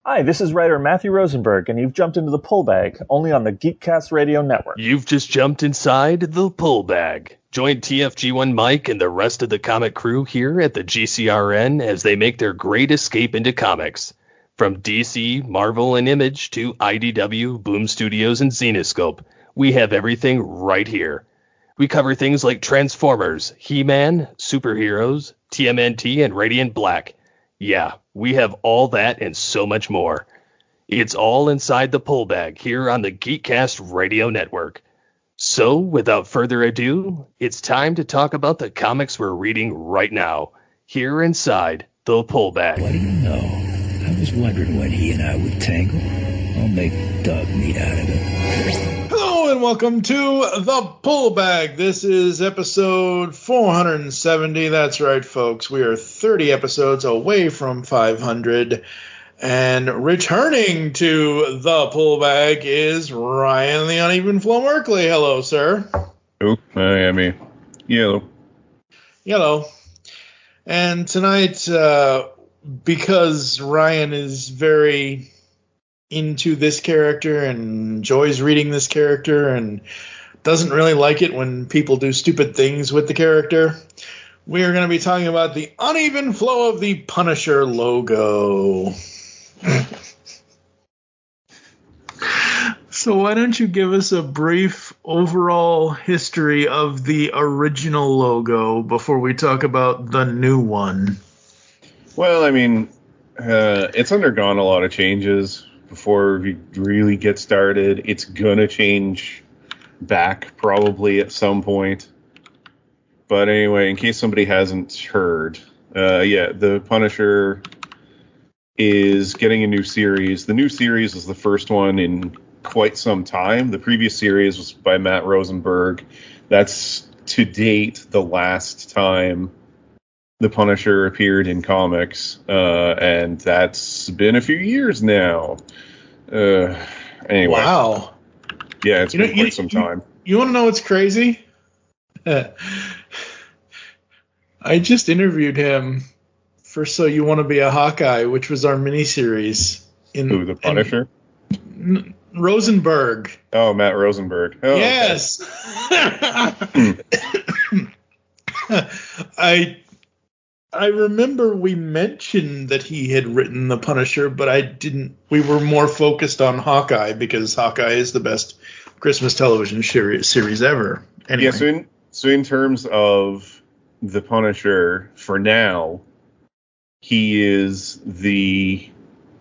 Hi, this is writer Matthew Rosenberg, and you've jumped into the Pull Bag, only on the Geekcast Radio Network. You've just jumped inside the Pull Bag. Join TFG1Mike and the rest of the comic crew here at the GCRN as they make their great escape into comics. From DC, Marvel, and Image to IDW, Boom Studios, and Zenescope, we have everything right here. We cover things like Transformers, He-Man, superheroes, TMNT, and Radiant Black. Yeah, we have all that and so much more. It's all inside the Pull Bag here on the Geekcast Radio Network. So, without further ado, it's time to talk about the comics we're reading right now, here inside the Pull Bag. What do you know? I was wondering when he and I would tangle. I'll make dog meat out of it. Hello and welcome to the Pull Bag. This is episode 470. That's right, folks. We are 30 episodes away from 500. And returning to the Pull Bag is Ryan The UnEvenFlow Merkley. Hello, sir. Oh, I am Yellow. And tonight, because Ryan is very into this character and enjoys reading this character and doesn't really like it when people do stupid things with the character, we are going to be talking about the uneven flow of the Punisher logo. So why don't you give us a brief overall history of the original logo before we talk about the new one? Well, I mean, it's undergone a lot of changes before we really get started. It's going to change back probably at some point. But anyway, in case somebody hasn't heard, the Punisher is getting a new series. The new series is the first one in quite some time. The previous series was by Matt Rosenberg. That's, to date, the last time the Punisher appeared in comics, and that's been a few years now. Anyway. Wow. Yeah, it's been quite some time. You want to know what's crazy? I just interviewed him for So You Want to Be a Hawkeye, which was our miniseries. Who, the Punisher? Rosenberg. Oh, Matt Rosenberg. Oh, yes. Okay. I remember we mentioned that he had written the Punisher, but I didn't. We were more focused on Hawkeye because Hawkeye is the best Christmas television series ever. Anyway. Yeah, so in terms of the Punisher, for now, he is the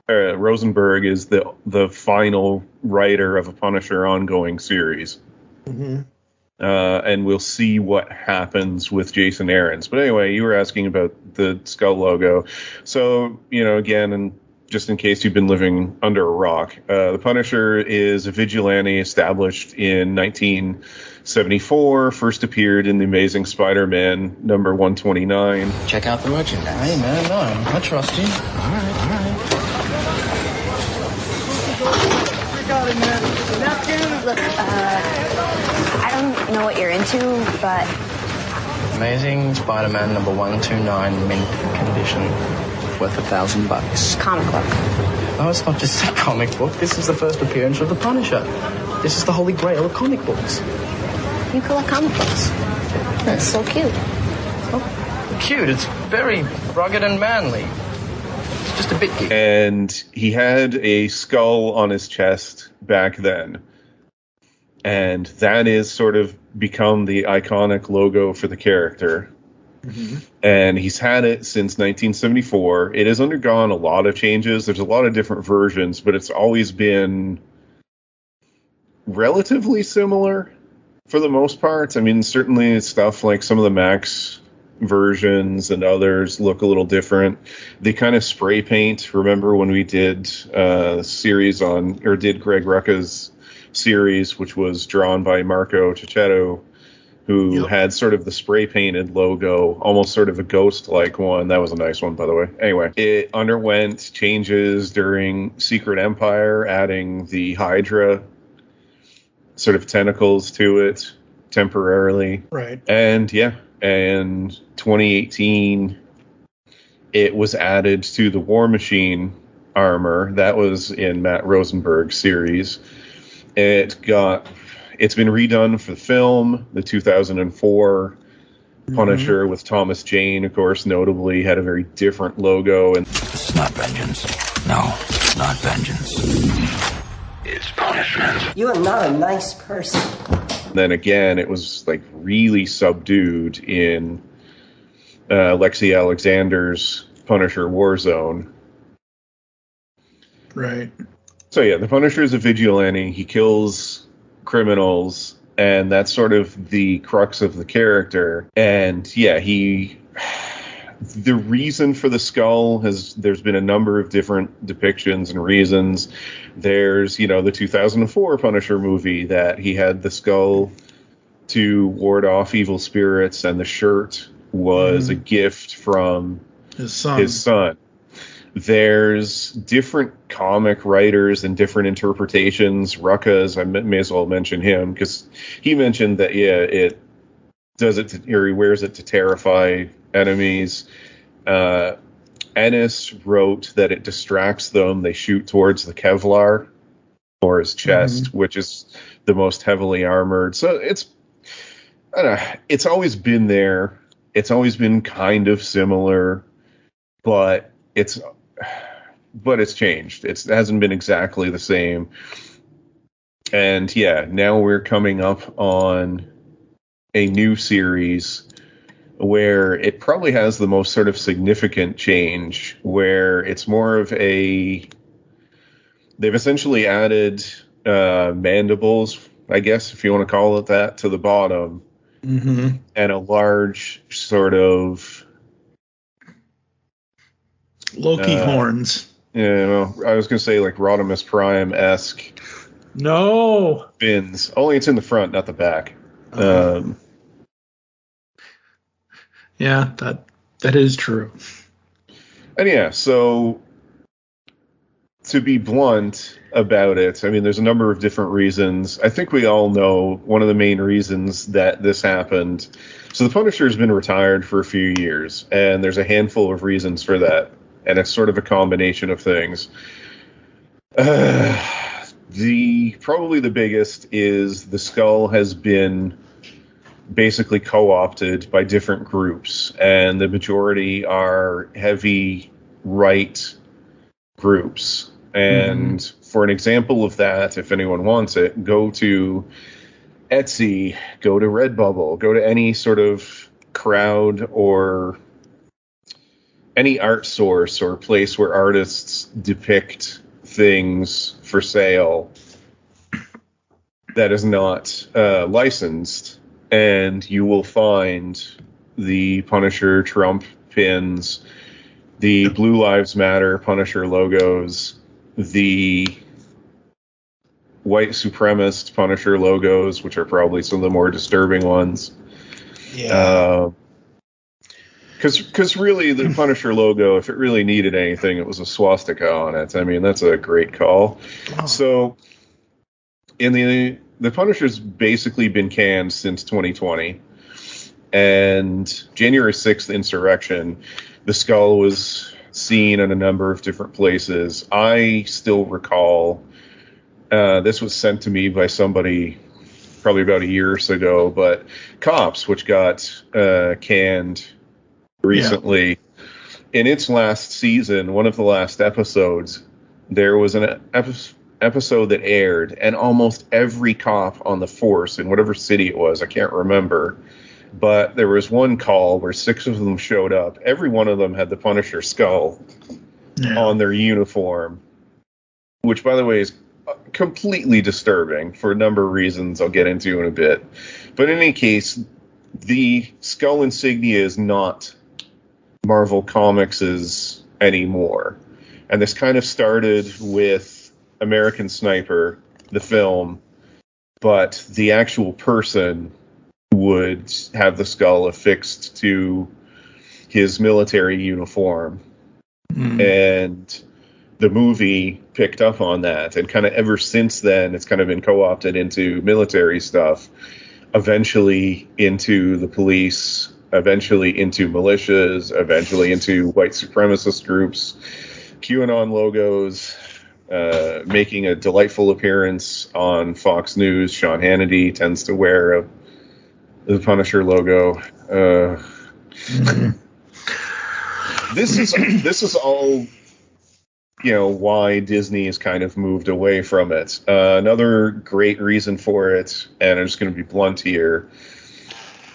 Rosenberg is the final writer of a Punisher ongoing series. Mm-hmm. And we'll see what happens with Jason Aaron's. But anyway, you were asking about the skull logo. So, again, and just in case you've been living under a rock, the Punisher is a vigilante established in 1974, first appeared in The Amazing Spider-Man number 129. Check out the merchandise. Hey, man, no, I trust you. All right. I don't know what you're into, but... Amazing Spider-Man number 129, mint condition, worth $1,000. Comic book. Oh, it's not just a comic book. This is the first appearance of the Punisher. This is the holy grail of comic books. You collect comic books. That's so cute. Oh, cute. It's very rugged and manly. It's just a bit cute. And he had a skull on his chest back then. And that is sort of become the iconic logo for the character. Mm-hmm. And he's had it since 1974. It has undergone a lot of changes. There's a lot of different versions, but it's always been relatively similar for the most part. I mean, certainly stuff like some of the Max versions and others look a little different. They kind of spray paint. Remember when we did a series did Greg Rucka's series, which was drawn by Marco Cicchetto, who had sort of the spray painted logo, almost sort of a ghost-like one. That was a nice one, by the way. Anyway, it underwent changes during Secret Empire, adding the Hydra sort of tentacles to it temporarily. Right. And 2018, it was added to the War Machine armor. That was in Matt Rosenberg's series. It's been redone for the film. The 2004 Punisher with Thomas Jane, of course, notably had a very different logo. And It's not vengeance. No, it's not vengeance. It's punishment. You are not a nice person. then again, it was like really subdued in Lexi Alexander's Punisher Warzone. Right. So yeah, the Punisher is a vigilante. He kills criminals, and that's sort of the crux of the character. And yeah, the reason for the skull there's been a number of different depictions and reasons. There's, the 2004 Punisher movie that he had the skull to ward off evil spirits, and the shirt was a gift from his son. There's different comic writers and different interpretations. Rucka's, I may as well mention him, because he mentioned that, it does it or he wears it to terrify enemies. Ennis wrote that it distracts them. They shoot towards the Kevlar or his chest, which is the most heavily armored. So it's always been there. It's always been kind of similar, but it's changed. It hasn't been exactly the same. And yeah, now we're coming up on a new series where it probably has the most sort of significant change, where it's more of they've essentially added mandibles, I guess, if you want to call it that, to the bottom, and a large sort of Loki horns. Yeah, well, I was going to say like Rodimus Prime-esque. No. Fins. Only it's in the front, not the back. Yeah, that is true. And yeah, so to be blunt about it, I mean, there's a number of different reasons. I think we all know one of the main reasons that this happened. So the Punisher's been retired for a few years, and there's a handful of reasons for that. And it's sort of a combination of things. Probably the biggest is the skull has been basically co-opted by different groups, and the majority are heavy right groups. And for an example of that, if anyone wants it, go to Etsy, go to Redbubble, go to any sort of crowd or any art source or place where artists depict things for sale that is not licensed, and you will find the Punisher Trump pins, the Blue Lives Matter Punisher logos, the white supremacist Punisher logos, which are probably some of the more disturbing ones. Yeah. Because really, the Punisher logo, if it really needed anything, it was a swastika on it. I mean, that's a great call. Oh. So, the Punisher's basically been canned since 2020. And January 6th insurrection, the skull was seen in a number of different places. I still recall, this was sent to me by somebody probably about a year or so ago, but Cops, which got canned recently, in its last season, one of the last episodes, there was an episode that aired, and almost every cop on the force in whatever city it was, I can't remember, but there was one call where 6 of them showed up. Every one of them had the Punisher skull on their uniform, which, by the way, is completely disturbing for a number of reasons I'll get into in a bit. But in any case, the skull insignia is not Marvel Comics' anymore. And this kind of started with American Sniper, the film, but the actual person would have the skull affixed to his military uniform. And the movie picked up on that, and kind of ever since then, it's kind of been co-opted into military stuff, eventually into the police, eventually into militias, eventually into white supremacist groups. QAnon logos, making a delightful appearance on Fox News. Sean Hannity tends to wear the Punisher logo. This is all, why Disney has kind of moved away from it. Another great reason for it, and I'm just going to be blunt here.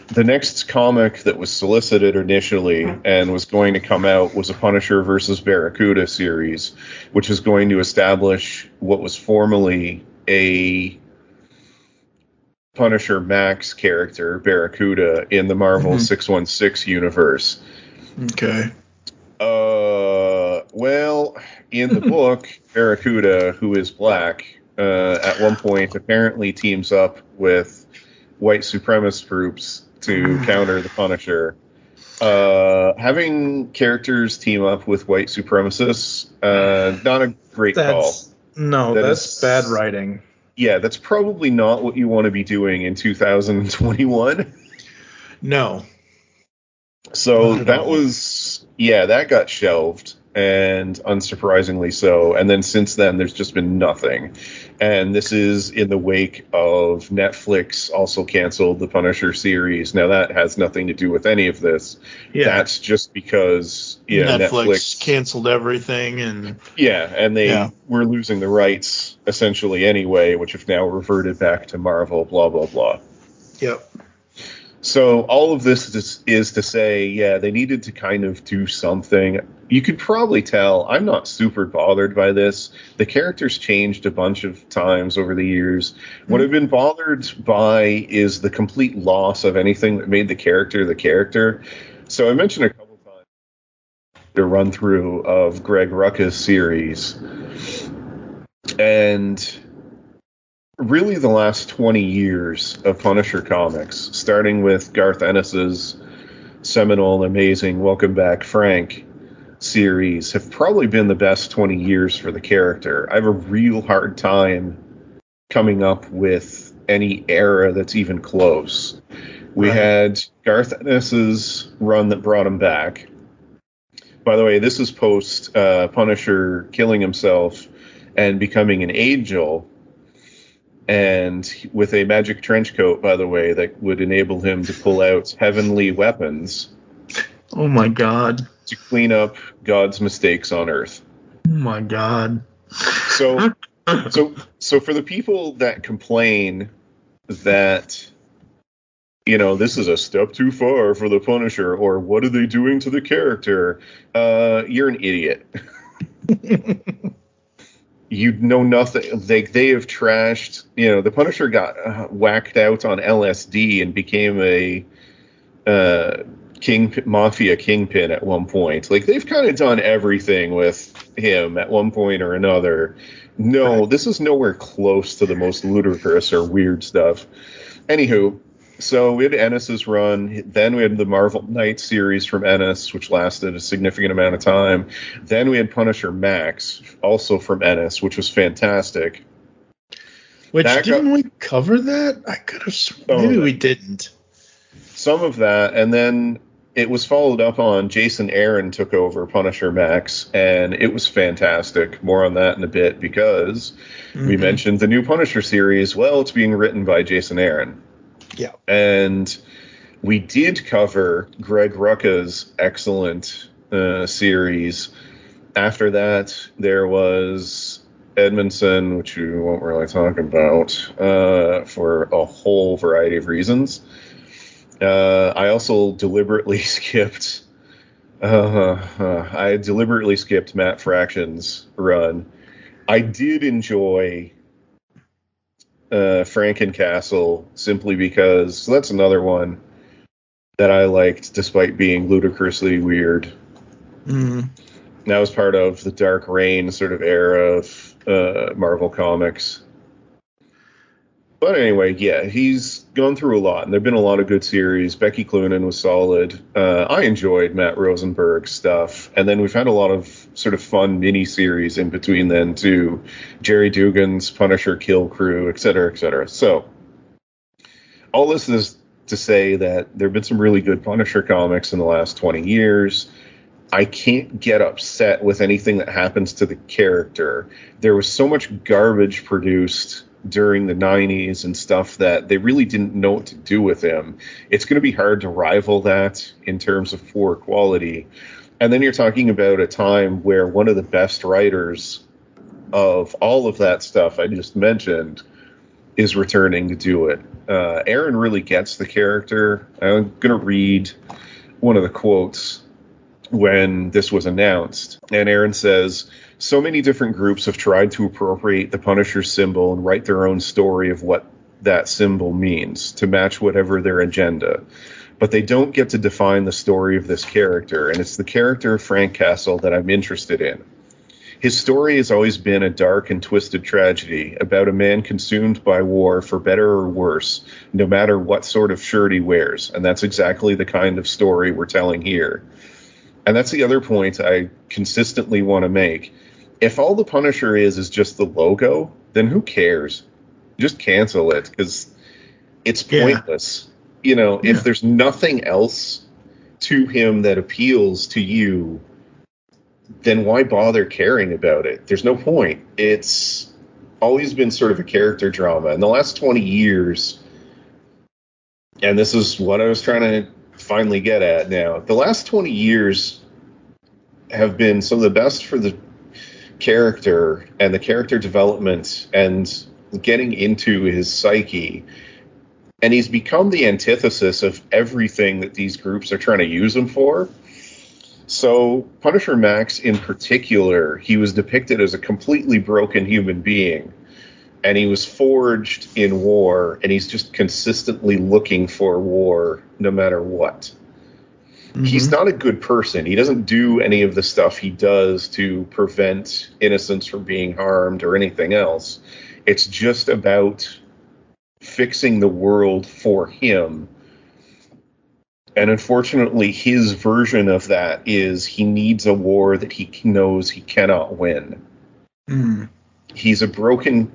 The next comic that was solicited initially and was going to come out was a Punisher versus Barracuda series, which is going to establish what was formerly a Punisher Max character, Barracuda, in the Marvel 616 universe. Okay. Well, in the book, Barracuda, who is black, at one point apparently teams up with white supremacist groups to counter the Punisher. Having characters team up with white supremacists, not a great call. No, that's bad writing. Yeah, that's probably not what you want to be doing in 2021. No. So that got shelved, and unsurprisingly so. And then since then, there's just been nothing. And this is in the wake of Netflix also canceled the Punisher series. Now, that has nothing to do with any of this. Yeah. That's just because Netflix canceled everything. And they were losing the rights, essentially, anyway, which have now reverted back to Marvel, blah, blah, blah. Yep. So all of this is to say, they needed to kind of do something. You could probably tell I'm not super bothered by this. The character's changed a bunch of times over the years. What I've been bothered by is the complete loss of anything that made the character the character. So I mentioned a couple times the run through of Greg Rucka's series. And really the last 20 years of Punisher comics, starting with Garth Ennis's seminal, amazing Welcome Back, Frank series, have probably been the best 20 years for the character. I have a real hard time coming up with any era that's even close. We had Garth Ennis's run that brought him back. By the way, this is post Punisher killing himself and becoming an angel, and with a magic trench coat, by the way, that would enable him to pull out heavenly weapons. Oh my God. To clean up God's mistakes on Earth. Oh my God. So for the people that complain that, this is a step too far for the Punisher, or what are they doing to the character? You're an idiot. You know nothing. They have trashed. The Punisher got whacked out on LSD and became a mafia kingpin at one point. They've kind of done everything with him at one point or another. No, this is nowhere close to the most ludicrous or weird stuff. Anywho, so we had Ennis's run. Then we had the Marvel Knight series from Ennis, which lasted a significant amount of time. Then we had Punisher Max, also from Ennis, which was fantastic. Didn't we cover that? I could have sworn. Maybe we didn't. Some of that, and then it was followed up on Jason Aaron took over Punisher Max, and it was fantastic. More on that in a bit, because we mentioned the new Punisher series. Well, it's being written by Jason Aaron. Yeah. And we did cover Greg Rucka's excellent series. After that, there was Edmondson, which we won't really talk about for a whole variety of reasons. I also deliberately skipped Matt Fraction's run. I did enjoy Frankencastle simply because that's another one that I liked despite being ludicrously weird. That was part of the Dark Reign sort of era of Marvel Comics. But anyway, he's gone through a lot, and there have been a lot of good series. Becky Cloonan was solid. I enjoyed Matt Rosenberg's stuff. And then we've had a lot of sort of fun mini-series in between then, too. Jerry Dugan's Punisher Kill Crew, et cetera, et cetera. So, all this is to say that there have been some really good Punisher comics in the last 20 years. I can't get upset with anything that happens to the character. There was so much garbage produced during the 90s and stuff that they really didn't know what to do with him. It's going to be hard to rival that in terms of poor quality. And then you're talking about a time where one of the best writers of all of that stuff I just mentioned is returning to do it. Aaron really gets the character. I'm going to read one of the quotes when this was announced. And Aaron says, "So many different groups have tried to appropriate the Punisher's symbol and write their own story of what that symbol means to match whatever their agenda. But they don't get to define the story of this character, and it's the character of Frank Castle that I'm interested in. His story has always been a dark and twisted tragedy about a man consumed by war for better or worse, no matter what sort of shirt he wears, and that's exactly the kind of story we're telling here. And that's the other point I consistently want to make. If all the Punisher is just the logo, then who cares? Just cancel it, because it's pointless. You know, if there's nothing else to him that appeals to you, then why bother caring about it? There's no point. It's always been sort of a character drama. In the last 20 years, and this is what I was trying to finally get at now, the last 20 years have been some of the best for the character and the character development and getting into his psyche. And he's become the antithesis of everything that these groups are trying to use him for. So Punisher Max in particular, he was depicted as a completely broken human being. And he was forged in war, and he's just consistently looking for war no matter what. Mm-hmm. He's not a good person. He doesn't do any of the stuff he does to prevent innocents from being harmed or anything else. It's just about fixing the world for him. And unfortunately, his version of that is he needs a war that he knows he cannot win. Mm. He's a broken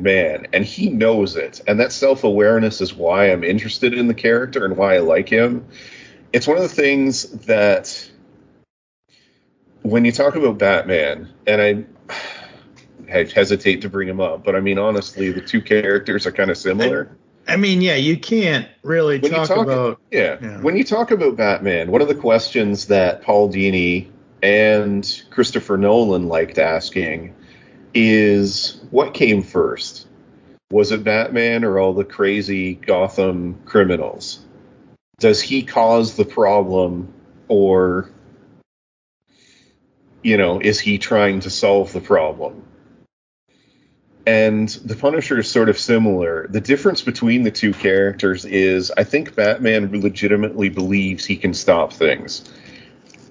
man, and he knows it. And that self-awareness is why I'm interested in the character and why I like him. It's one of the things that when you talk about Batman, and I hesitate to bring him up, but I mean, honestly, the two characters are kind of similar. I mean, yeah, you can't really talk about... When you talk about Batman, one of the questions that Paul Dini and Christopher Nolan liked asking is, what came first? Was it Batman or all the crazy Gotham criminals? Does he cause the problem, or, you know, is he trying to solve the problem? And the Punisher is sort of similar. The difference between the two characters is I think Batman legitimately believes he can stop things.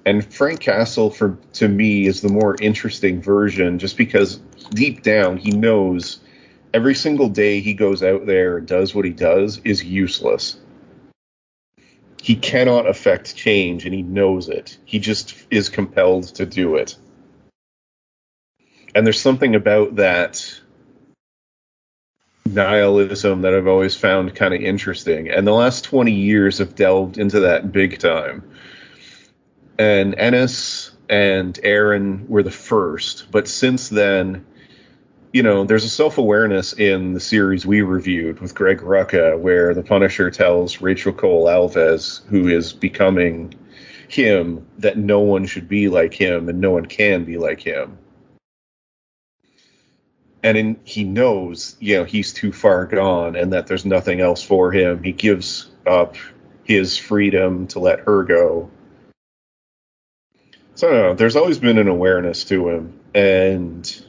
And Frank Castle, to me, is the more interesting version just because deep down he knows every single day he goes out there and does what he does is useless. He cannot affect change, and he knows it. He just is compelled to do it. And there's something about that nihilism that I've always found kind of interesting. And the last 20 years have delved into that big time. And Ennis and Aaron were the first. But since then, you know, there's a self-awareness in the series we reviewed with Greg Rucka where the Punisher tells Rachel Cole Alves, who is becoming him, that no one should be like him and no one can be like him. And he knows, you know, he's too far gone and that there's nothing else for him. He gives up his freedom to let her go. So I don't know. There's always been an awareness to him. And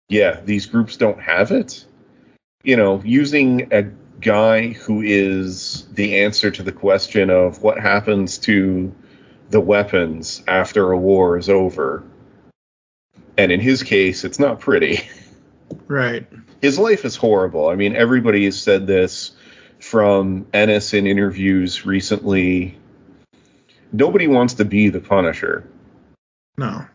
yeah, these groups don't have it. You know, using a guy who is the answer to the question of what happens to the weapons after a war is over. And in his case, it's not pretty. Right. His life is horrible. I mean, everybody has said this from Ennis in interviews recently. Nobody wants to be the Punisher. No.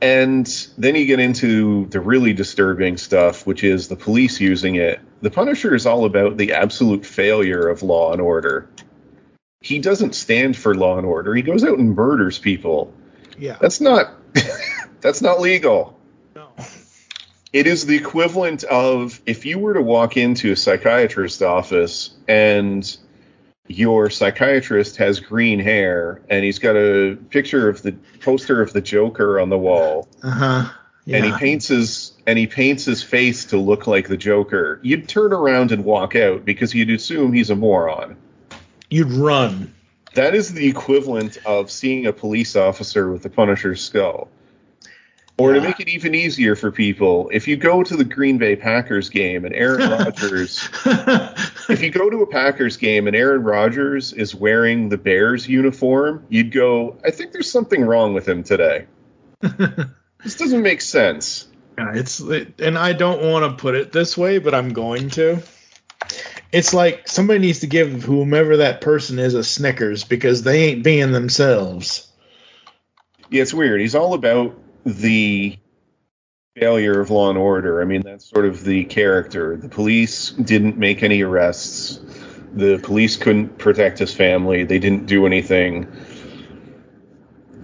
And then you get into the really disturbing stuff, which is the police using it. The Punisher is all about the absolute failure of law and order. he doesn't stand for law and order. He goes out and murders people. Yeah. That's not that's not legal. No. It is the equivalent of if you were to walk into a psychiatrist's office and your psychiatrist has green hair and he's got a poster of the Joker on the wall. Uh-huh. Yeah. And he paints his face to look like the Joker. You'd turn around and walk out because you'd assume he's a moron. You'd run. That is the equivalent of seeing a police officer with the Punisher's skull. Or to make it even easier for people, if you go to the Green Bay Packers game and Aaron Rodgers, if you go to a Packers game and Aaron Rodgers is wearing the Bears uniform, you'd go, I think there's something wrong with him today. This doesn't make sense. Yeah, and I don't want to put it this way, but I'm going to. It's like somebody needs to give whomever that person is a Snickers because they ain't being themselves. Yeah, it's weird. He's all about the failure of law and order. I mean, that's sort of the character. The police didn't make any arrests. The police couldn't protect his family. They didn't do anything,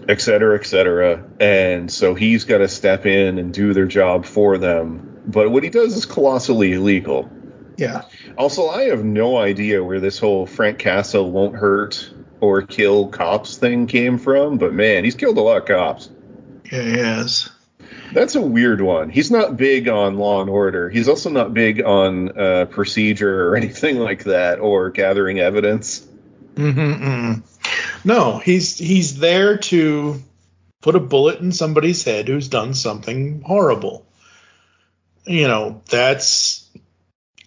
et cetera, et cetera. And so he's got to step in and do their job for them. But what he does is colossally illegal. Yeah. Also, I have no idea where this whole Frank Castle won't hurt or kill cops thing came from. But, man, he's killed a lot of cops. Yeah, he has. That's a weird one. He's not big on law and order. He's also not big on procedure or anything like that, or gathering evidence. No, he's there to put a bullet in somebody's head who's done something horrible. You know, that's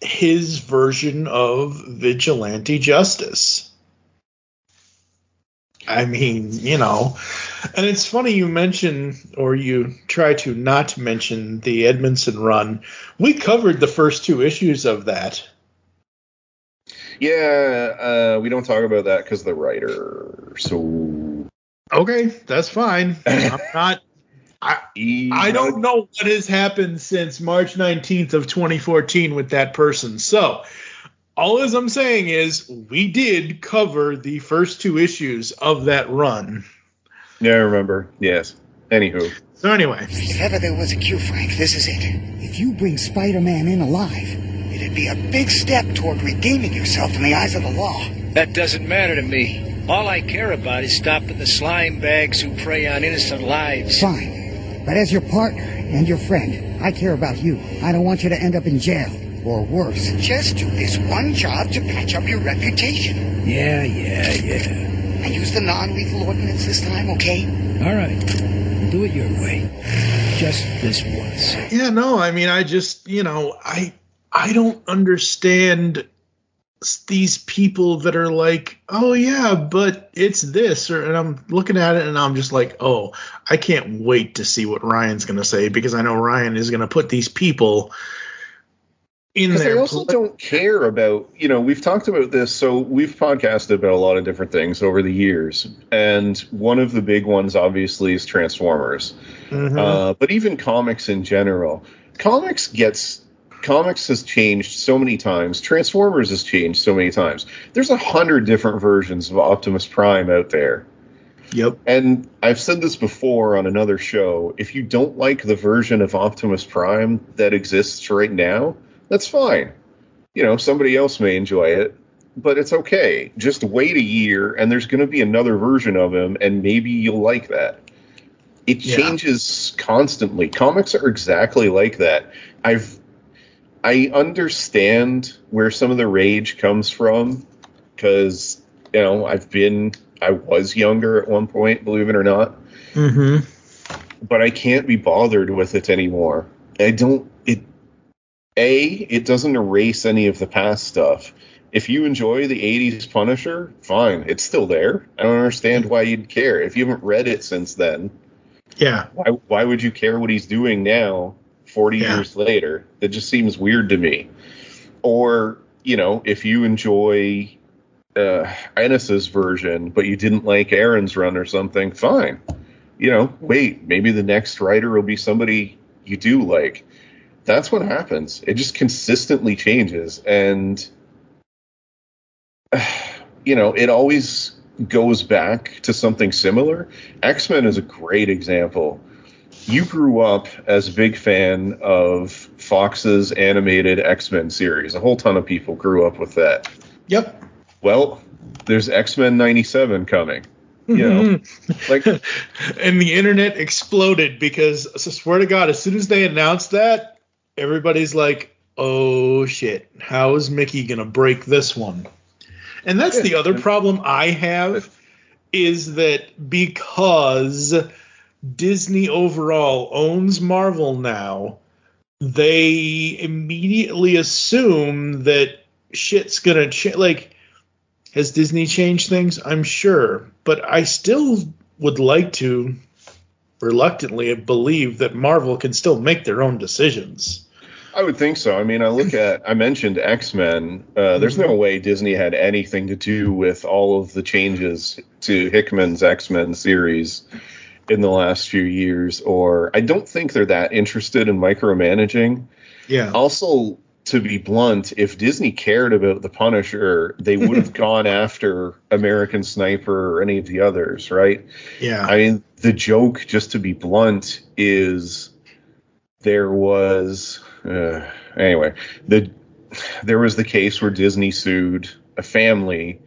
his version of vigilante justice. I mean, you know, and it's funny you mention, or you try to not mention, the Edmondson run. We covered the first 2 issues of that. Yeah, we don't talk about that because of the writer. So okay, that's fine. I'm not. I don't know what has happened since March 19th of 2014 with that person. So all as I'm saying is we did cover the first 2 issues of that run. Yeah, I remember. Yes. Anywho. So anyway. If ever there was a cue, Frank, this is it. If you bring Spider-Man in alive, it'd be a big step toward redeeming yourself in the eyes of the law. That doesn't matter to me. All I care about is stopping the slime bags who prey on innocent lives. Fine. But as your partner and your friend, I care about you. I don't want you to end up in jail. Or worse. Just do this one job to patch up your reputation. Yeah. And use the non-lethal ordinance this time, okay? All right. Do it your way. Just this once. Yeah, no, I mean, I just, you know, I don't understand these people that are like, oh, yeah, but it's this. And I'm looking at it and I'm just like, oh, I can't wait to see what Ryan's going to say because I know Ryan is going to put these people in there. They also don't care about, you know, we've talked about this, so we've podcasted about a lot of different things over the years, and one of the big ones obviously is Transformers. But even comics in general, comics has changed so many times. Transformers has changed so many times. There's 100 different versions of Optimus Prime out there. Yep. And I've said this before on another show, if you don't like the version of Optimus Prime that exists right now, that's fine. You know, somebody else may enjoy it, but it's okay. Just wait a year, and there's going to be another version of him, and maybe you'll like that. It changes constantly. Comics are exactly like that. I understand where some of the rage comes from, because, you know, I was younger at one point, believe it or not. But I can't be bothered with it anymore. It doesn't erase any of the past stuff. If you enjoy the 80s Punisher, fine. It's still there. I don't understand why you'd care. If you haven't read it since then, why would you care what he's doing now, 40 years later? That just seems weird to me. Or, you know, if you enjoy Ennis's version, but you didn't like Aaron's run or something, fine. You know, wait, maybe the next writer will be somebody you do like. That's what happens. It just consistently changes. And it always goes back to something similar. X-Men is a great example. You grew up as a big fan of Fox's animated X-Men series. A whole ton of people grew up with that. Yep. Well, there's X-Men 97 coming. And the internet exploded because, I swear to God, as soon as they announced that, everybody's like, oh shit, how is Mickey going to break this one? And that's the other problem I have, is that because Disney overall owns Marvel now, they immediately assume that shit's going to change. Like, has Disney changed things? I'm sure. But I still would like to reluctantly believe that Marvel can still make their own decisions. I would think so. I mean, I mentioned X-Men. There's no way Disney had anything to do with all of the changes to Hickman's X-Men series in the last few years, or I don't think they're that interested in micromanaging. Yeah. Also, to be blunt, if Disney cared about the Punisher, they would have gone after American Sniper or any of the others, right? Yeah. I mean, the joke, just to be blunt, is there was there was the case where Disney sued a family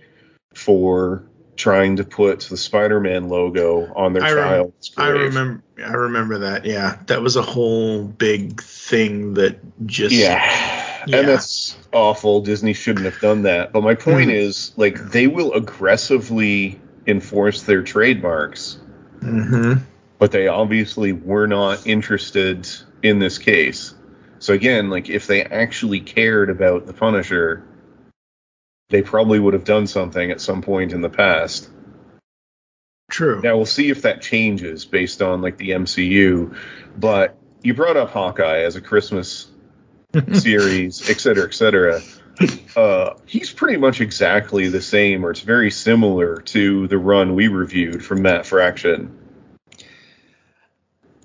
for trying to put the Spider-Man logo on their child's grave. I remember that. Yeah, that was a whole big thing that just and that's awful. Disney shouldn't have done that. But my point is, like, they will aggressively enforce their trademarks, but they obviously were not interested in this case. So again, like, if they actually cared about the Punisher, they probably would have done something at some point in the past. True. Now, we'll see if that changes based on, like, the MCU. But you brought up Hawkeye as a Christmas series, et cetera, et cetera. He's pretty much exactly the same, or it's very similar to the run we reviewed from Matt Fraction.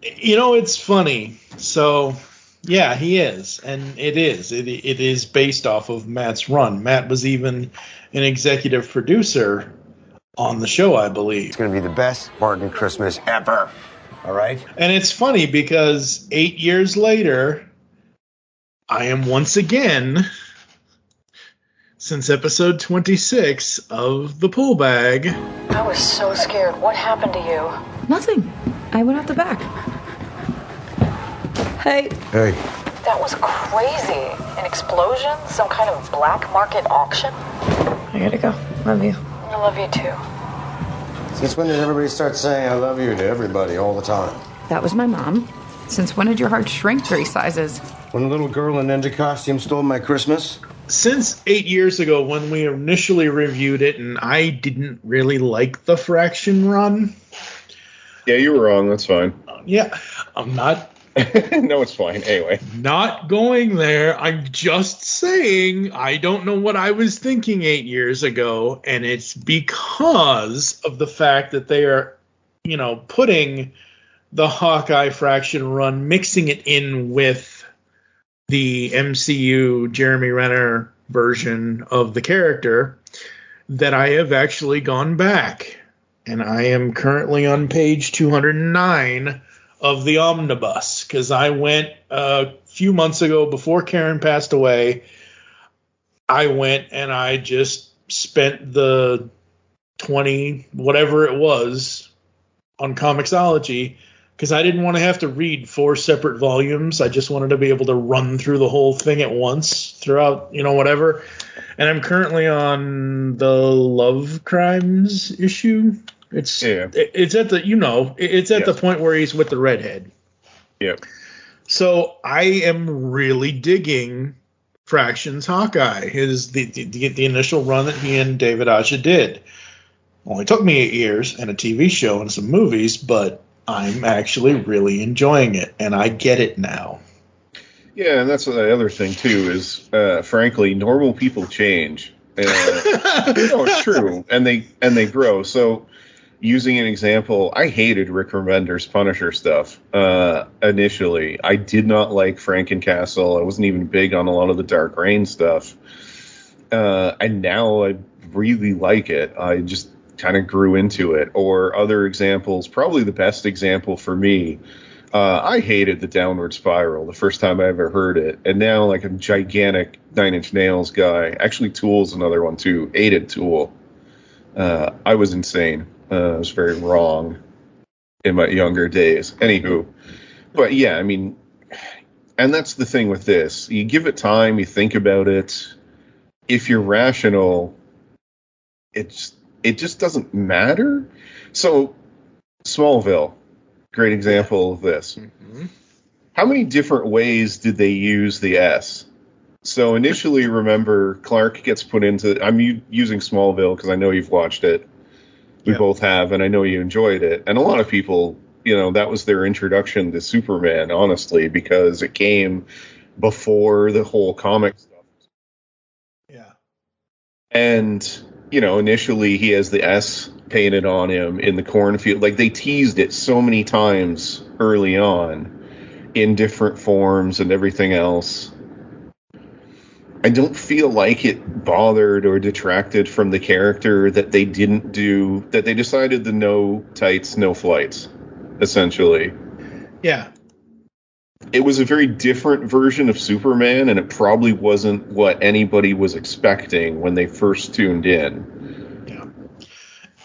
It's funny. So, yeah, he is. And it is. It is based off of Matt's run. Matt was even an executive producer on the show, I believe. It's going to be the best Martin Christmas ever. All right? And it's funny because 8 years later, I am once again, since episode 26 of The Pull Bag. I was so scared. What happened to you? Nothing. I went out the back. Hey. Hey. That was crazy. An explosion? Some kind of black market auction? I gotta go. Love you. I love you too. Since when did everybody start saying I love you to everybody all the time? That was my mom. Since when did your heart shrink 3 sizes? When a little girl in ninja costume stole my Christmas? Since 8 years ago when we initially reviewed it, and I didn't really like the Fraction run. Yeah, you were wrong. That's fine. Yeah, I'm not. No, it's fine. Anyway. Not going there. I'm just saying I don't know what I was thinking 8 years ago, and it's because of the fact that they are, putting the Hawkeye Fraction run, mixing it in with the MCU Jeremy Renner version of the character, that I have actually gone back. And I am currently on page 209 of the omnibus, because I went a few months ago before Karen passed away. I went and I just spent the 20 whatever it was on Comixology, because I didn't want to have to read 4 separate volumes. I just wanted to be able to run through the whole thing at once throughout, whatever. And I'm currently on the Love Crimes issue. It's at the the point where he's with the redhead. Yeah. So I am really digging Fraction's Hawkeye, the initial run that he and David Aja did. Only took me 8 years and a TV show and some movies, but I'm actually really enjoying it, and I get it now. Yeah, and that's the other thing too is, frankly, normal people change. It's true, and they grow. So, using an example, I hated Rick Remender's Punisher stuff initially. I did not like Frankencastle. I wasn't even big on a lot of the Dark Reign stuff. And now I really like it. I just kind of grew into it. Or other examples, probably the best example for me, I hated the Downward Spiral the first time I ever heard it, and now like a gigantic Nine Inch Nails guy. Actually, Tool's another one too. Hated Tool. I was insane. I was very wrong in my younger days. Anywho, but yeah, I mean, and that's the thing with this. You give it time, you think about it. If you're rational, it just doesn't matter. So, Smallville, great example of this. Mm-hmm. How many different ways did they use the S? So initially, remember, Clark gets put into... I'm using Smallville because I know you've watched it. We both have, and I know you enjoyed it. And a lot of people, that was their introduction to Superman, honestly, because it came before the whole comic stuff. Yeah. And, initially he has the S painted on him in the cornfield. Like, they teased it so many times early on in different forms and everything else. I don't feel like it bothered or detracted from the character that they decided the no tights, no flights, essentially. Yeah. It was a very different version of Superman, and it probably wasn't what anybody was expecting when they first tuned in. Yeah.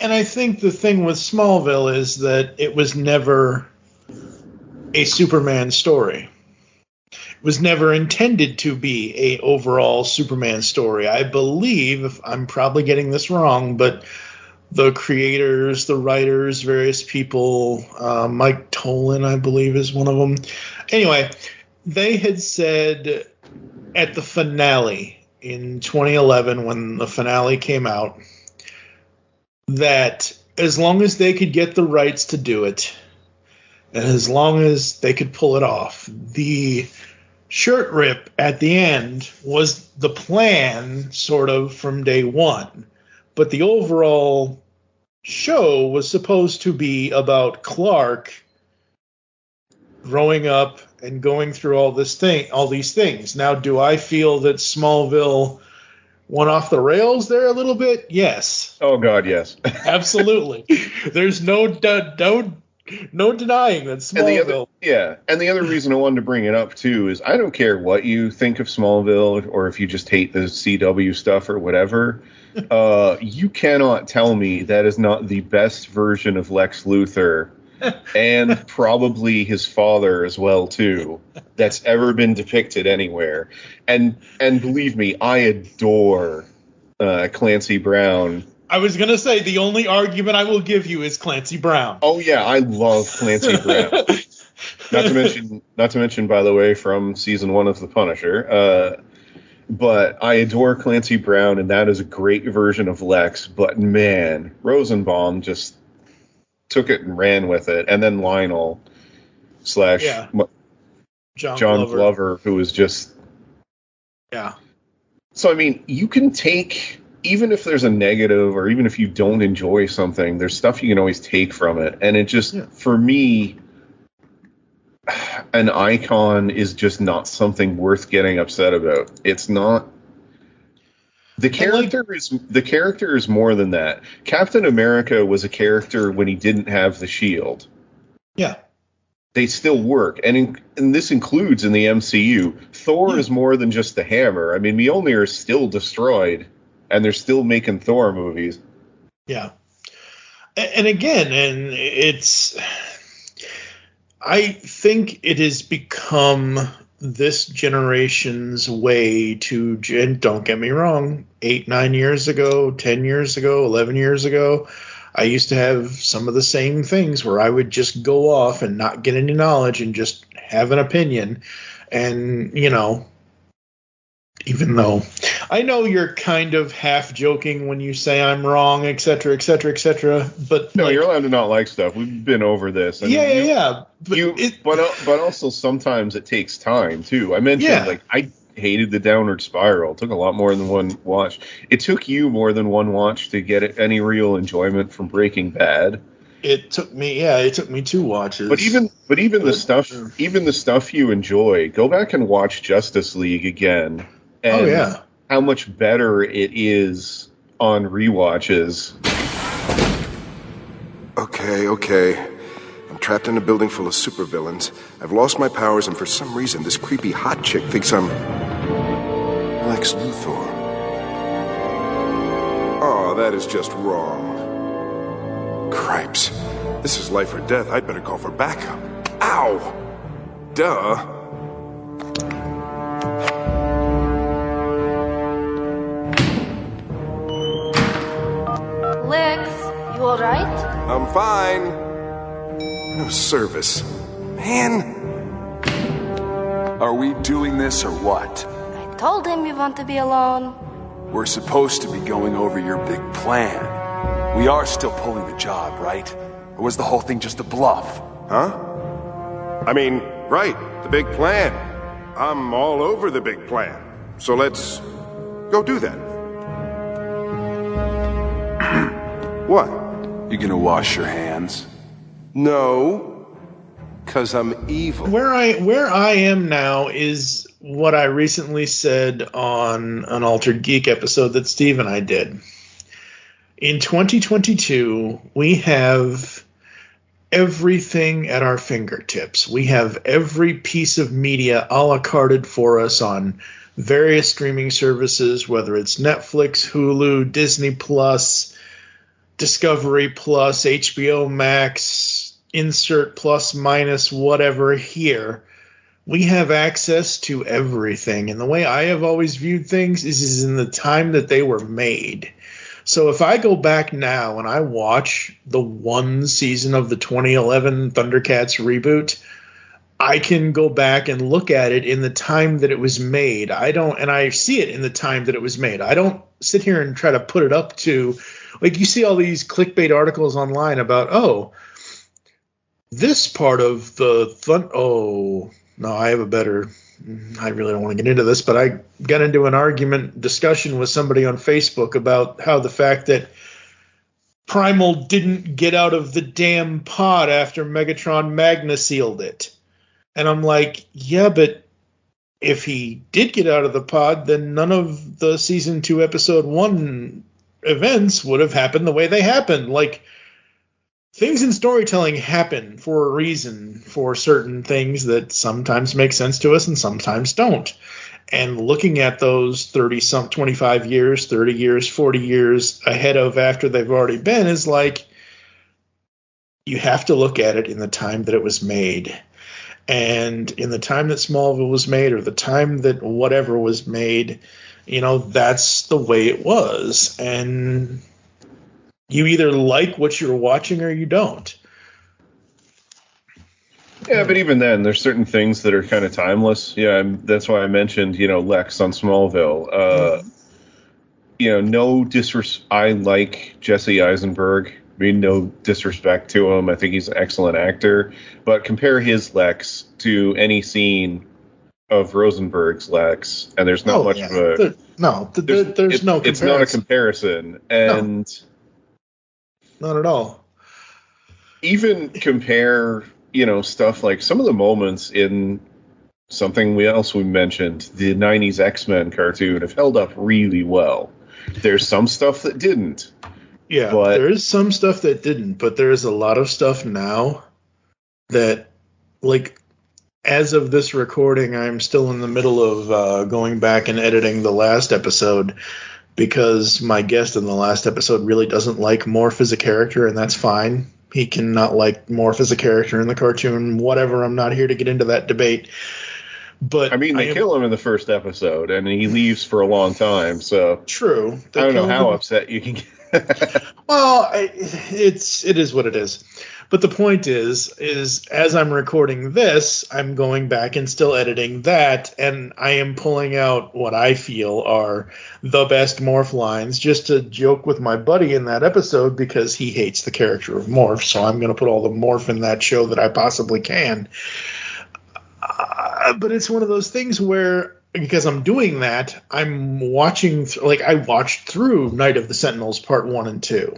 And I think the thing with Smallville is that it was never a Superman story. It was never intended to be a overall Superman story. I believe, I'm probably getting this wrong, but the creators, the writers, various people, Mike Tolan, I believe, is one of them. Anyway, they had said at the finale in 2011, when the finale came out, that as long as they could get the rights to do it, and as long as they could pull it off, the shirt rip at the end was the plan, sort of, from day one. But the overall show was supposed to be about Clark growing up and going through all these things. Now, do I feel that Smallville went off the rails there a little bit? Yes. Oh God, yes. Absolutely. There's no denying that Smallville. And the other reason I wanted to bring it up too is I don't care what you think of Smallville or if you just hate the CW stuff or whatever. You cannot tell me that is not the best version of Lex Luthor and probably his father as well too that's ever been depicted anywhere. And believe me, I adore Clancy Brown. I was going to say, the only argument I will give you is Clancy Brown. Oh, yeah, I love Clancy Brown. Not to mention, by the way, from season 1 of The Punisher. But I adore Clancy Brown, and that is a great version of Lex. But, man, Rosenbaum just took it and ran with it. And then Lionel / John Glover, who was just... Yeah. So, I mean, you can take... Even if there's a negative or even if you don't enjoy something, there's stuff you can always take from it. And it just, for me, an icon is just not something worth getting upset about. It's not. The character is more than that. Captain America was a character when he didn't have the shield. Yeah. They still work. And this includes in the MCU. Thor is more than just the hammer. I mean, Mjolnir is still destroyed. And they're still making Thor movies. Yeah. And again, I think it has become this generation's way to, and don't get me wrong, 8, 9 years ago, 10 years ago, 11 years ago, I used to have some of the same things where I would just go off and not get any knowledge and just have an opinion. And, even though I know you're kind of half joking when you say I'm wrong, et cetera, et cetera, et cetera. But no, you're allowed to not like stuff. We've been over this. Yeah. But also sometimes it takes time too. I mentioned I hated the Downward Spiral. It took a lot more than one watch. It took you more than one watch to get any real enjoyment from Breaking Bad. It took me 2 watches. But even the stuff you enjoy, go back and watch Justice League again. And how much better it is on rewatches. Okay. I'm trapped in a building full of supervillains. I've lost my powers, and for some reason, this creepy hot chick thinks I'm Lex Luthor. Oh, that is just wrong. Cripes. This is life or death. I'd better call for backup. Ow! Duh. Lex, you alright? I'm fine. No service. Man. Are we doing this or what? I told him you want to be alone. We're supposed to be going over your big plan. We are still pulling the job, right? Or was the whole thing just a bluff? Huh? I mean, right, the big plan. I'm all over the big plan. So let's go do that. What? You gonna wash your hands? No, because I'm evil. Where I am now is what I recently said on an Altered Geek episode that Steve and I did. In 2022, we have everything at our fingertips. We have every piece of media a la carted for us on various streaming services, whether it's Netflix, Hulu, Disney Plus, Discovery Plus, HBO Max, insert plus minus whatever here. We have access to everything. And the way I have always viewed things is in the time that they were made. So if I go back now and I watch the one season of the 2011 Thundercats reboot, I can go back and look at it in the time that it was made. And I see it in the time that it was made. I don't sit here and try to put it up to, like, you see all these clickbait articles online about, this part of the I really don't want to get into this, but I got into an discussion with somebody on Facebook about how the fact that Primal didn't get out of the damn pod after Megatron Magna sealed it. And I'm like, yeah, but if he did get out of the pod, then none of the season 2 episode 1 events would have happened the way they happened. Like, things in storytelling happen for a reason for certain things that sometimes make sense to us and sometimes don't. And looking at those 25 years, 30 years, 40 years ahead of after they've already been is like, you have to look at it in the time that it was made. And in the time that Smallville was made, or the time that whatever was made, that's the way it was. And you either like what you're watching or you don't. Yeah, but even then, there's certain things that are kind of timeless. Yeah, that's why I mentioned, Lex on Smallville. No disrespect. I like Jesse Eisenberg. I mean, no disrespect to him. I think he's an excellent actor. But compare his Lex to any scene of Rosenberg's Lex, and there's not much of a... There's no comparison. It's not a comparison. And... No. Not at all. Even compare, stuff like some of the moments in something else we mentioned, the 90s X-Men cartoon, have held up really well. There's some stuff that didn't. Yeah, there is some stuff that didn't, but there's a lot of stuff now that, like, as of this recording, I'm still in the middle of going back and editing the last episode, because my guest in the last episode really doesn't like Morph as a character, and that's fine. He can not like Morph as a character in the cartoon, whatever. I'm not here to get into that debate. But I mean, they kill him in the first episode, and he leaves for a long time, so... True. I don't know how upset you can get. Well, it is what it is. But the point is as I'm recording this, I'm going back and still editing that, and I am pulling out what I feel are the best Morph lines, just to joke with my buddy in that episode, because he hates the character of Morph, so I'm going to put all the Morph in that show that I possibly can. But it's one of those things where, because I'm doing that, I'm watching, I watched through Night of the Sentinels Part 1 and 2.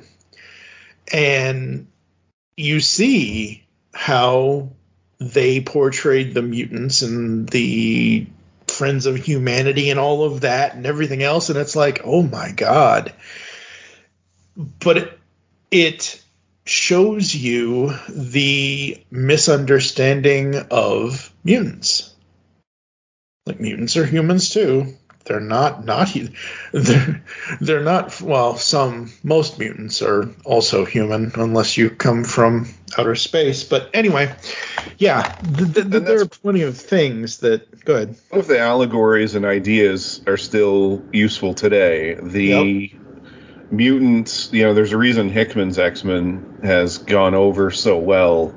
And you see how they portrayed the mutants and the Friends of Humanity and all of that and everything else. And it's like, oh my God. but it shows you the misunderstanding of mutants. Like, mutants are humans too. They're not they're not, well, most mutants are also human unless you come from outer space. But anyway, yeah, there are plenty of things that, go ahead. Some of the allegories and ideas are still useful today. The mutants, there's a reason Hickman's X-Men has gone over so well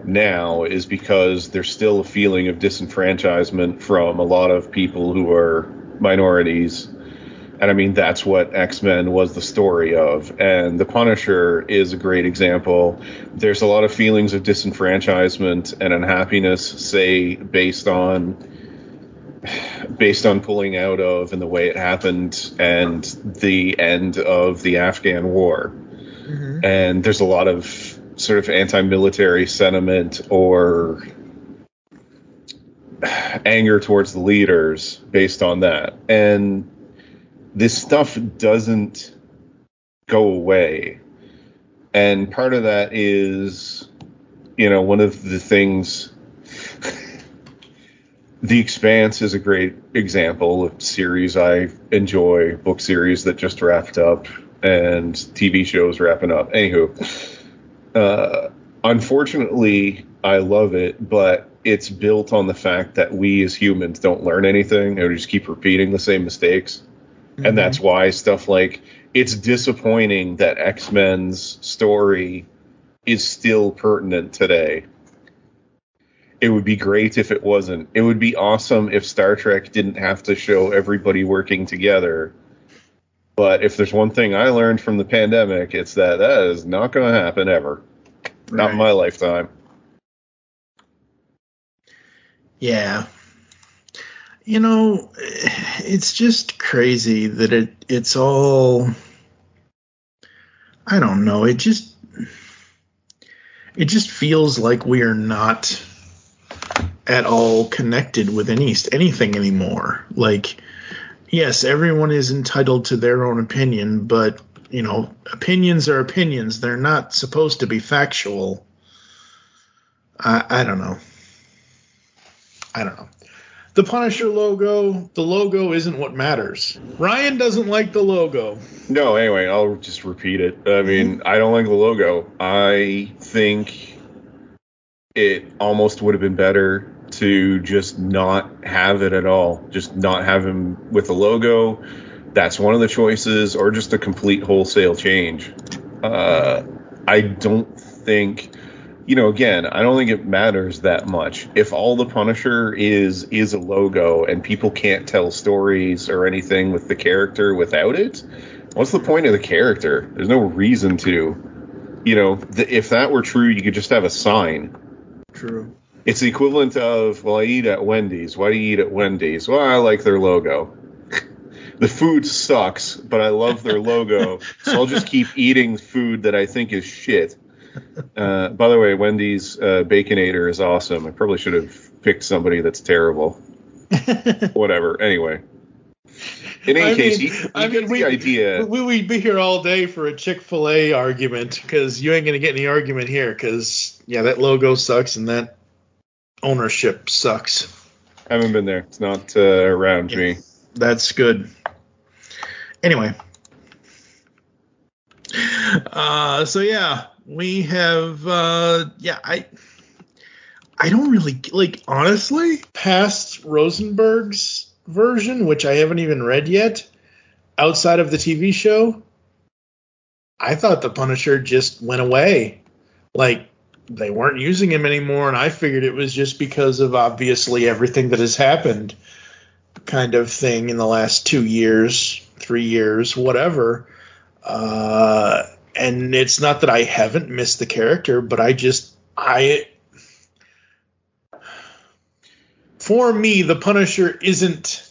now, is because there's still a feeling of disenfranchisement from a lot of people who are minorities. And I mean, that's what X-Men was the story of. And the Punisher is a great example. There's a lot of feelings of disenfranchisement and unhappiness, say, based on pulling out of and the way it happened and the end of the Afghan war. Mm-hmm. And there's a lot of sort of anti-military sentiment or anger towards the leaders based on that. And this stuff doesn't go away. And part of that is, one of the things... The Expanse is a great example of series I enjoy, book series that just wrapped up, and TV shows wrapping up. Anywho, unfortunately, I love it, but it's built on the fact that we as humans don't learn anything, and we just keep repeating the same mistakes. Mm-hmm. And that's why stuff like, it's disappointing that X-Men's story is still pertinent today. It would be great if it wasn't. It would be awesome if Star Trek didn't have to show everybody working together. But if there's one thing I learned from the pandemic, it's that is not going to happen ever. Right. Not in my lifetime. Yeah. It's just crazy that it's all... I don't know. It just feels like we are not at all connected with anything anymore. Like, yes, everyone is entitled to their own opinion, but opinions are opinions. They're not supposed to be factual. I don't know. The Punisher logo, the logo isn't what matters. Ryan doesn't like the logo. No, anyway, I'll just repeat it. I mean, I don't like the logo. I think it almost would have been better to just not have it at all. Just not have him with the logo. That's one of the choices, or just a complete wholesale change. I don't think, again, I don't think it matters that much. If all the Punisher is a logo and people can't tell stories or anything with the character without it, what's the point of the character? There's no reason to. If that were true, you could just have a sign. True. It's the equivalent of, well, I eat at Wendy's. Why do you eat at Wendy's? Well, I like their logo. The food sucks, but I love their logo, so I'll just keep eating food that I think is shit. By the way, Wendy's Baconator is awesome. I probably should have picked somebody that's terrible. Whatever. Anyway. In any case, the idea... We'd be here all day for a Chick-fil-A argument, because you ain't going to get any argument here, because, yeah, that logo sucks and that ownership sucks. I haven't been there. It's not around me. That's good. Anyway. So, yeah, we have... I don't really... honestly, past Rosenberg's version, which I haven't even read yet, outside of the TV show, I thought the Punisher just went away. They weren't using him anymore, and I figured it was just because of obviously everything that has happened kind of thing in the last 2 years, 3 years, whatever. And it's not that I haven't missed the character, but for me, the Punisher isn't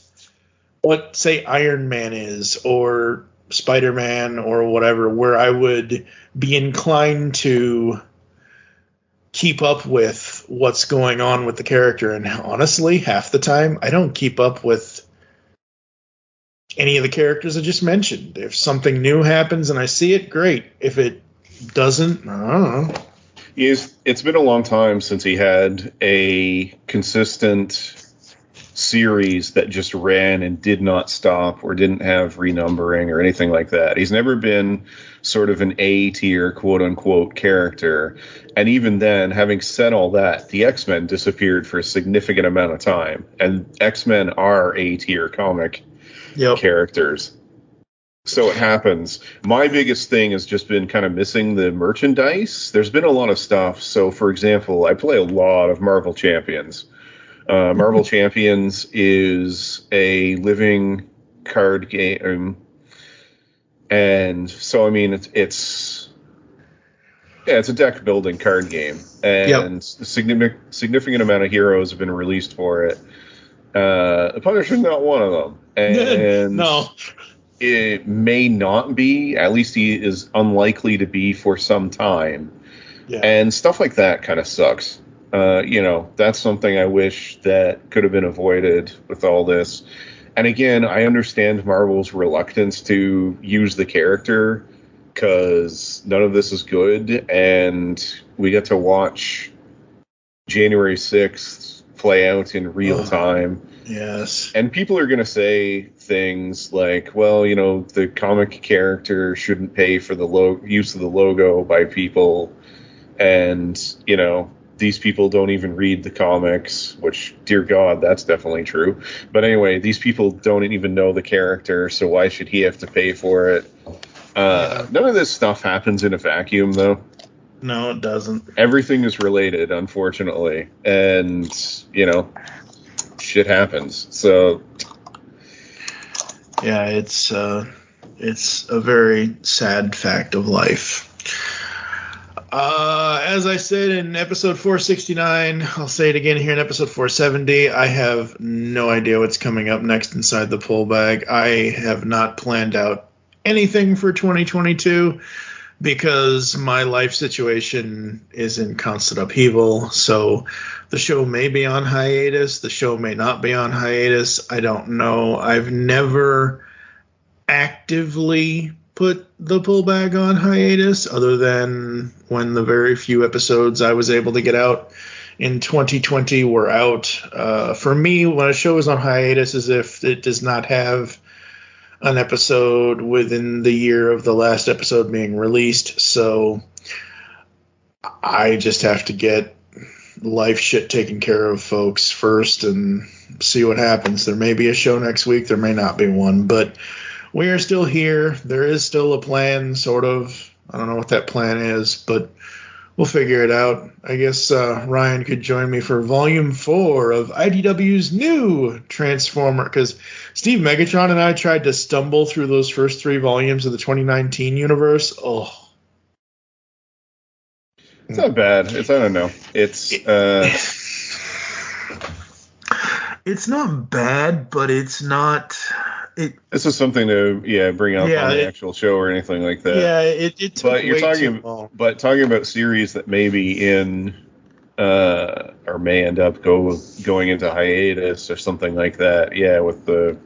what, say, Iron Man is, or Spider-Man, or whatever, where I would be inclined to keep up with what's going on with the character. And honestly, half the time, I don't keep up with any of the characters I just mentioned. If something new happens and I see it, great. If it doesn't, I don't know. It's been a long time since he had a consistent series that just ran and did not stop or didn't have renumbering or anything like that. He's never been sort of an A-tier, quote-unquote, character. And even then, having said all that, the X-Men disappeared for a significant amount of time. And X-Men are A-tier comic characters. So it happens. My biggest thing has just been kind of missing the merchandise. There's been a lot of stuff. So, for example, I play a lot of Marvel Champions. Marvel Champions is a living card game. And so, I mean, it's a deck building card game. And a significant amount of heroes have been released for it. The Punisher's not one of them. And no. It may not be. At least he is unlikely to be for some time. Yeah. And stuff like that kind of sucks. That's something I wish that could have been avoided with all this. And again, I understand Marvel's reluctance to use the character because none of this is good. And we get to watch January 6th play out in real time. Yes. And people are going to say things like, well, the comic character shouldn't pay for the use of the logo by people. And, these people don't even read the comics, which, dear God, that's definitely true. But anyway, these people don't even know the character, so why should he have to pay for it? None of this stuff happens in a vacuum, though. No, it doesn't. Everything is related, unfortunately. And, shit happens. So yeah, it's a very sad fact of life. As I said in episode 469, I'll say it again here in episode 470, I have no idea what's coming up next inside the Pull Bag. I have not planned out anything for 2022 because my life situation is in constant upheaval. So the show may be on hiatus. The show may not be on hiatus. I don't know. I've never actively put the Pull Bag on hiatus other than when the very few episodes I was able to get out in 2020 were out. For me, when a show is on hiatus is if it does not have an episode within the year of the last episode being released. So I just have to get life shit taken care of, folks, first and see what happens. There may be a show next week. There may not be one, but we are still here. There is still a plan, sort of. I don't know what that plan is, but we'll figure it out. I guess Ryan could join me for Volume 4 of IDW's new Transformer, because Steve Megatron and I tried to stumble through those first 3 volumes of the 2019 universe. Oh. It's not bad. I don't know. It's not bad, but it's not... This is something to bring up on the actual show or anything like that. Yeah, it took but you're way talking, too long. But talking about series that may be in or may end up going into hiatus or something like that. Yeah, with the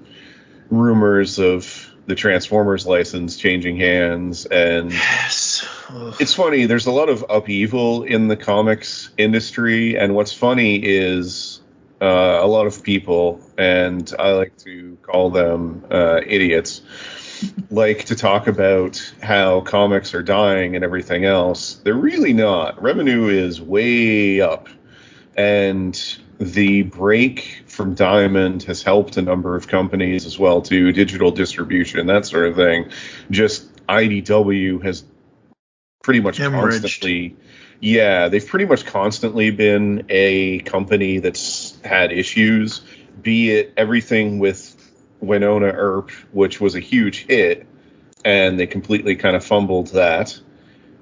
rumors of the Transformers license changing hands, and it's funny. There's a lot of upheaval in the comics industry, and what's funny is a lot of people, and I like to call them idiots, like to talk about how comics are dying and everything else. They're really not. Revenue is way up, and the break from Diamond has helped a number of companies as well too, digital distribution, that sort of thing. Just IDW has pretty much constantly... Yeah, they've pretty much constantly been a company that's had issues, be it everything with Winona Earp, which was a huge hit, and they completely kind of fumbled that,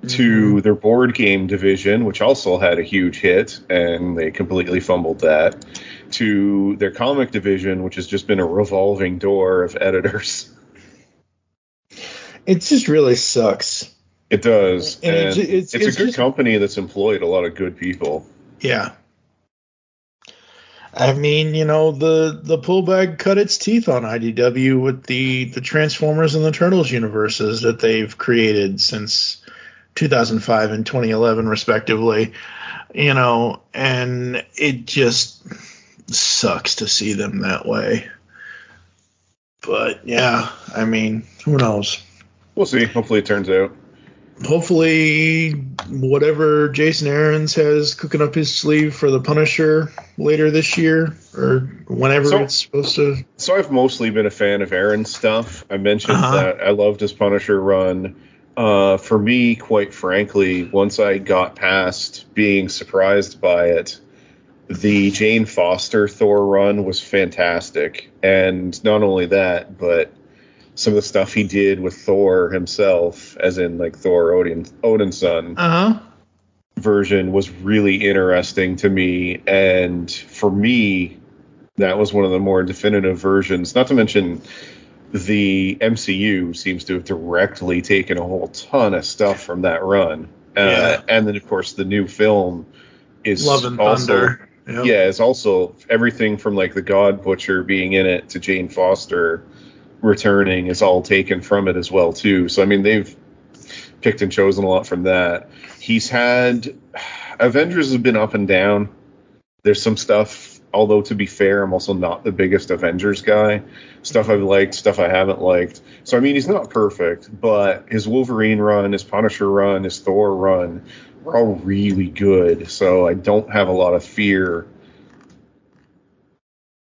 to their board game division, which also had a huge hit, and they completely fumbled that, to their comic division, which has just been a revolving door of editors. It just really sucks. It does. And it's a good company that's employed a lot of good people. Yeah. I mean, the Pull Bag cut its teeth on IDW with the Transformers and the Turtles universes that they've created since 2005 and 2011, respectively. And it just sucks to see them that way. But, yeah, I mean, who knows? We'll see. Hopefully it turns out. Hopefully whatever Jason Aaron's has cooking up his sleeve for the Punisher later this year or whenever it's supposed to. So I've mostly been a fan of Aaron's stuff. I mentioned that I loved his Punisher run. For me, quite frankly, once I got past being surprised by it, the Jane Foster Thor run was fantastic. And not only that, but some of the stuff he did with Thor himself, as in like Thor Odin's son version, was really interesting to me. And for me, that was one of the more definitive versions. Not to mention the MCU seems to have directly taken a whole ton of stuff from that run. And then, of course, the new film is Love and also Thunder. Yep. Yeah, it's also everything from like the God Butcher being in it to Jane Foster returning is all taken from it as well too. So I mean, they've picked and chosen a lot from that. He's had Avengers has been up and down. There's some stuff, although to be fair, I'm also not the biggest Avengers guy. Stuff I've liked, stuff I haven't liked. So I mean, he's not perfect, but his Wolverine run, his Punisher run, his Thor run were all really good. So I don't have a lot of fear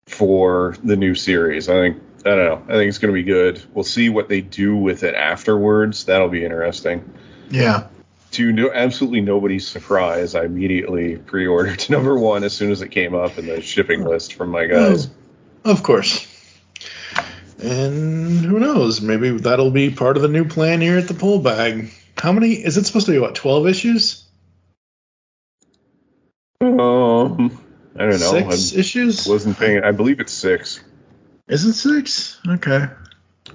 for the new series. I don't know. I think it's going to be good. We'll see what they do with it afterwards. That'll be interesting. Yeah. To absolutely nobody's surprise, I immediately pre-ordered #1 as soon as it came up in the shipping list from my guys. Oh, of course. And who knows? Maybe that'll be part of the new plan here at the Pull Bag. How many? Is it supposed to be, 12 issues? I don't know. 6 issues? Wasn't paying. I believe it's 6. Is it 6? Okay.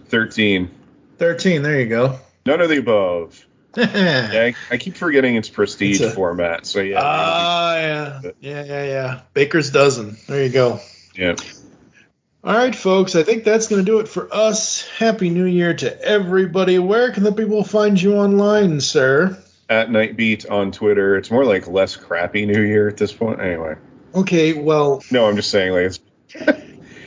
13. 13, there you go. None of the above. Yeah, I keep forgetting it's prestige format. So yeah. Yeah. Baker's dozen. There you go. Yeah. All right, folks. I think that's going to do it for us. Happy New Year to everybody. Where can the people find you online, sir? At Nightbeat on Twitter. It's more like less crappy New Year at this point. Anyway. Okay, well. No, I'm just saying, like, it's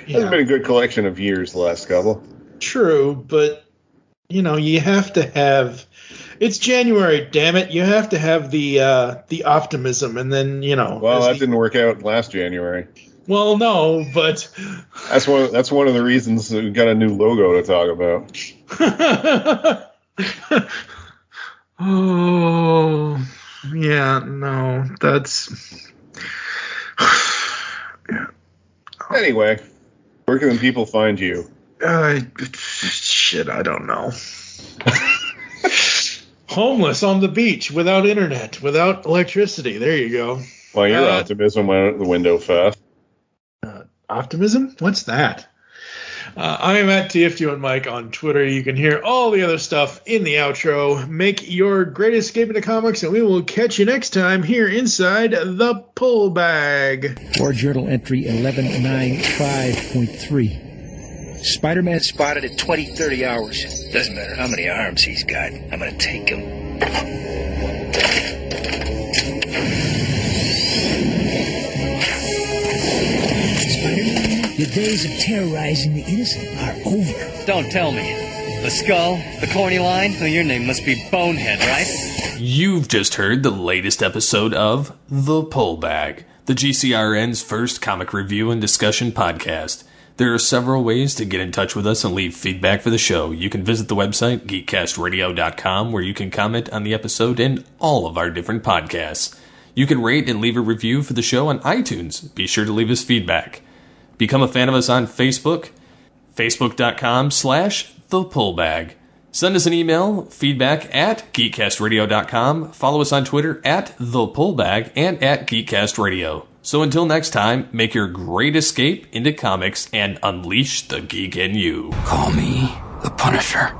been a good collection of years the last couple. True, but, you have to have. It's January, damn it. You have to have the optimism, and then, Well, that didn't work out last January. Well, no, but that's one of the reasons that we got a new logo to talk about. Oh, yeah, no, that's. Yeah. Anyway, where can people find you? Shit, I don't know. Homeless on the beach, without internet, without electricity. There you go. Well, your optimism went out the window fast. Optimism? What's that? I am at TFG1Mike on Twitter. You can hear all the other stuff in the outro. Make your great escape into comics, and we will catch you next time here inside the Pull Bag. War Journal entry 1195.3. Spider-Man spotted at 20-30 hours. Doesn't matter how many arms he's got. I'm gonna take him. Spider-Man, your days of terrorizing the innocent are over. Don't tell me. The skull, the corny line, well, your name must be Bonehead, right? You've just heard the latest episode of The Pull Bag, the GCRN's first comic review and discussion podcast. There are several ways to get in touch with us and leave feedback for the show. You can visit the website, geekcastradio.com, where you can comment on the episode and all of our different podcasts. You can rate and leave a review for the show on iTunes. Be sure to leave us feedback. Become a fan of us on Facebook, facebook.com/thepullbag. Send us an email, feedback at geekcastradio.com. Follow us on Twitter at thepullbag and at geekcastradio. So until next time, make your great escape into comics and unleash the geek in you. Call me the Punisher.